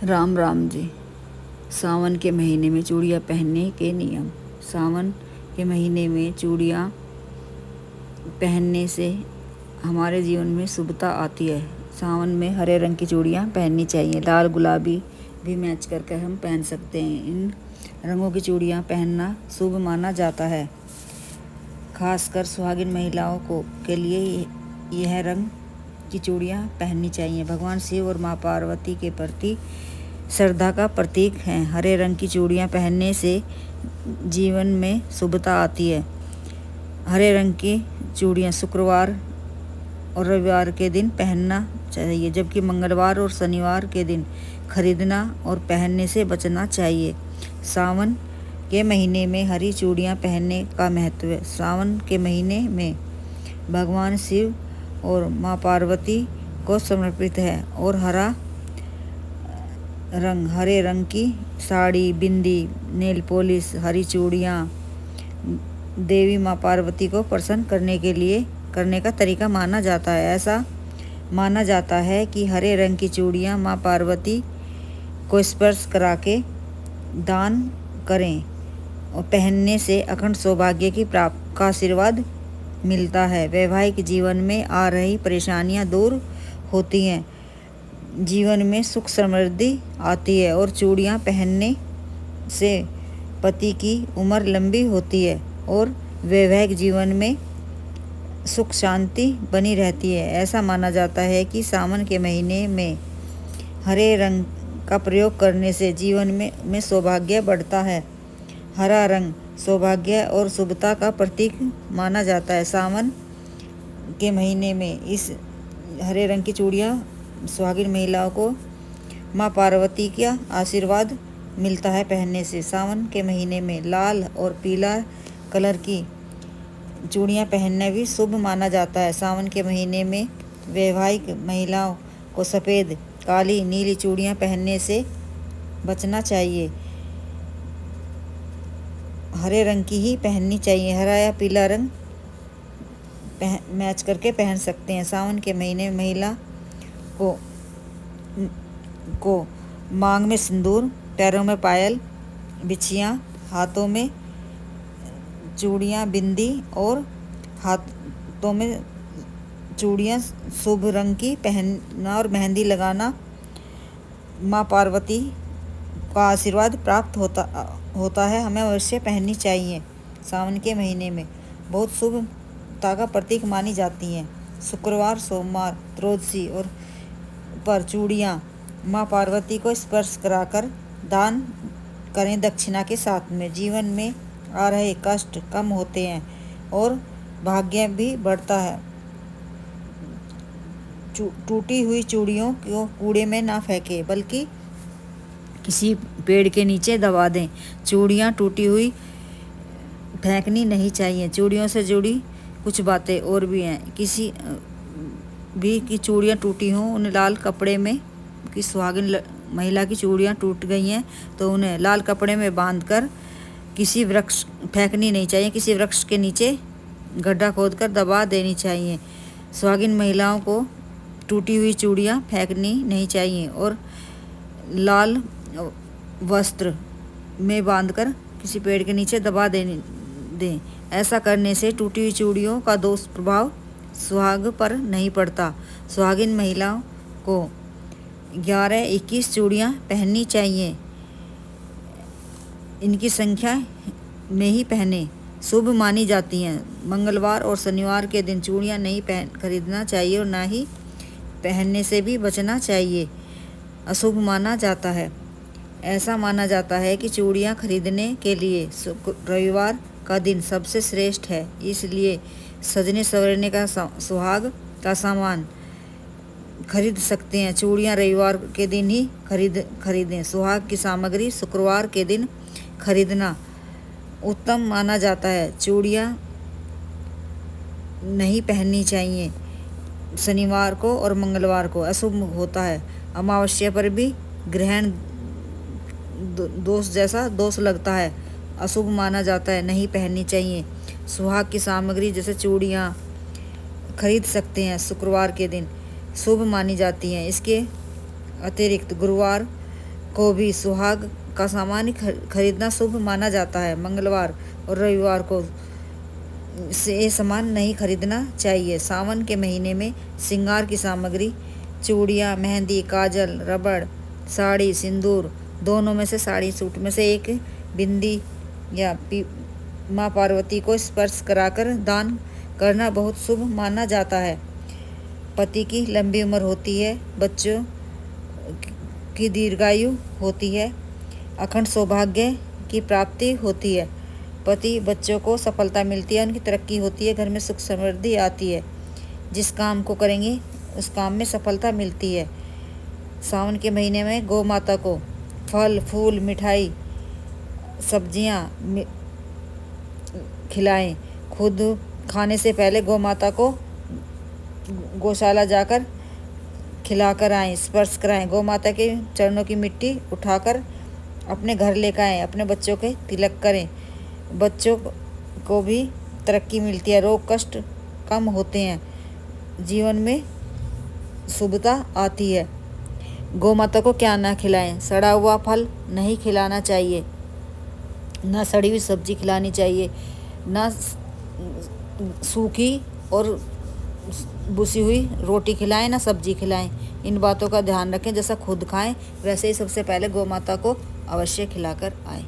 राम राम जी। सावन के महीने में चूड़ियाँ पहनने के नियम। सावन के महीने में चूड़ियाँ पहनने से हमारे जीवन में शुभता आती है। सावन में हरे रंग की चूड़ियाँ पहननी चाहिए। लाल गुलाबी भी मैच करके हम पहन सकते हैं। इन रंगों की चूड़ियाँ पहनना शुभ माना जाता है। खासकर सुहागिन महिलाओं के लिए यह रंग की चूड़ियाँ पहननी चाहिए। भगवान शिव और माँ पार्वती के प्रति श्रद्धा का प्रतीक है। हरे रंग की चूड़ियाँ पहनने से जीवन में शुभता आती है। हरे रंग की चूड़ियाँ शुक्रवार और रविवार के दिन पहनना चाहिए, जबकि मंगलवार और शनिवार के दिन खरीदना और पहनने से बचना चाहिए। सावन के महीने में हरी चूड़ियाँ पहनने का महत्व। सावन के महीने में भगवान शिव और माँ पार्वती को समर्पित है और हरे रंग की साड़ी, बिंदी, नेल पॉलिश, हरी चूड़ियाँ देवी माँ पार्वती को प्रसन्न करने का तरीका माना जाता है। ऐसा माना जाता है कि हरे रंग की चूड़ियाँ माँ पार्वती को स्पर्श करा के दान करें और पहनने से अखंड सौभाग्य की प्राप्ति का आशीर्वाद मिलता है। वैवाहिक जीवन में आ रही परेशानियां दूर होती हैं, जीवन में सुख समृद्धि आती है और चूड़ियां पहनने से पति की उम्र लंबी होती है और वैवाहिक जीवन में सुख शांति बनी रहती है। ऐसा माना जाता है कि सावन के महीने में हरे रंग का प्रयोग करने से जीवन में सौभाग्य बढ़ता है। हरा रंग सौभाग्य और शुभता का प्रतीक माना जाता है। सावन के महीने में इस हरे रंग की चूड़ियाँ सुहागिन महिलाओं को माँ पार्वती का आशीर्वाद मिलता है पहनने से। सावन के महीने में लाल और पीला कलर की चूड़ियाँ पहनना भी शुभ माना जाता है। सावन के महीने में वैवाहिक महिलाओं को सफ़ेद, काली, नीली चूड़ियाँ पहनने से बचना चाहिए। हरे रंग की ही पहननी चाहिए। हरा या पीला रंग मैच करके पहन सकते हैं। सावन के महीने में महिला को मांग में सिंदूर, पैरों में पायल, बिछियाँ, हाथों में चूड़ियाँ, बिंदी और हाथों में चूड़ियाँ शुभ रंग की पहनना और मेहंदी लगाना माँ पार्वती का आशीर्वाद प्राप्त होता है। हमें अवश्य पहननी चाहिए। सावन के महीने में बहुत शुभता का प्रतीक मानी जाती हैं। शुक्रवार, सोमवार, त्रयोदशी और पर चूड़ियाँ माँ पार्वती को स्पर्श कराकर दान करें दक्षिणा के साथ में। जीवन में आ रहे कष्ट कम होते हैं और भाग्य भी बढ़ता है। टूटी हुई चूड़ियों को कूड़े में ना फेंकें, बल्कि किसी पेड़ के नीचे दबा दें। चूड़ियाँ टूटी हुई फेंकनी नहीं चाहिए। चूड़ियों से जुड़ी कुछ बातें और भी हैं। किसी भी की चूड़ियाँ टूटी हों, उन्हें लाल कपड़े में, कि सुहागिन महिला की चूड़ियाँ टूट गई हैं तो उन्हें लाल कपड़े में बांधकर किसी वृक्ष फेंकनी नहीं चाहिए। किसी वृक्ष के नीचे गड्ढा खोदकर दबा देनी चाहिए। सुहागिन महिलाओं को टूटी हुई चूड़ियाँ फेंकनी नहीं चाहिए और लाल वस्त्र में बांधकर किसी पेड़ के नीचे दबा दें। ऐसा करने से टूटी हुई चूड़ियों का दोष प्रभाव सुहाग पर नहीं पड़ता। सुहागिन महिलाओं को 11-21 चूड़ियाँ पहननी चाहिए। इनकी संख्या में ही पहने शुभ मानी जाती हैं। मंगलवार और शनिवार के दिन चूड़ियाँ नहीं खरीदना चाहिए और ना ही पहनने से भी बचना चाहिए, अशुभ माना जाता है। ऐसा माना जाता है कि चूड़ियाँ खरीदने के लिए रविवार का दिन सबसे श्रेष्ठ है। इसलिए सजने संवरने का सुहाग का सामान खरीद सकते हैं। चूड़ियाँ रविवार के दिन ही खरीदें। सुहाग की सामग्री शुक्रवार के दिन खरीदना उत्तम माना जाता है। चूड़ियाँ नहीं पहननी चाहिए शनिवार को और मंगलवार को, अशुभ होता है। अमावस्या पर भी ग्रहण दोष जैसा दोष लगता है, अशुभ माना जाता है, नहीं पहननी चाहिए। सुहाग की सामग्री जैसे चूड़ियाँ खरीद सकते हैं शुक्रवार के दिन, शुभ मानी जाती हैं। इसके अतिरिक्त गुरुवार को भी सुहाग का सामान खरीदना शुभ माना जाता है। मंगलवार और रविवार को से सामान नहीं खरीदना चाहिए। सावन के महीने में श्रृंगार की सामग्री, चूड़ियाँ, मेहंदी, काजल, रबड़, साड़ी, सिंदूर, दोनों में से साड़ी सूट में से एक बिंदी या माँ पार्वती को स्पर्श कराकर दान करना बहुत शुभ माना जाता है। पति की लंबी उम्र होती है, बच्चों की दीर्घायु होती है, अखंड सौभाग्य की प्राप्ति होती है, पति बच्चों को सफलता मिलती है, उनकी तरक्की होती है, घर में सुख समृद्धि आती है। जिस काम को करेंगे उस काम में सफलता मिलती है। सावन के महीने में गौ माता को फल, फूल, मिठाई, सब्जियां खिलाएं। खुद खाने से पहले गौ माता को गौशाला जाकर खिलाकर आएं, स्पर्श कराएं। गौ माता के चरणों की मिट्टी उठाकर अपने घर लेकर आएं, अपने बच्चों के तिलक करें। बच्चों को भी तरक्की मिलती है, रोग कष्ट कम होते हैं, जीवन में शुभता आती है। गौ माता को क्या ना खिलाएं? सड़ा हुआ फल नहीं खिलाना चाहिए, ना सड़ी हुई सब्जी खिलानी चाहिए, ना सूखी और बुसी हुई रोटी खिलाएं, ना सब्जी खिलाएं। इन बातों का ध्यान रखें। जैसा खुद खाएं वैसे ही सबसे पहले गौ माता को अवश्य खिलाकर आएं।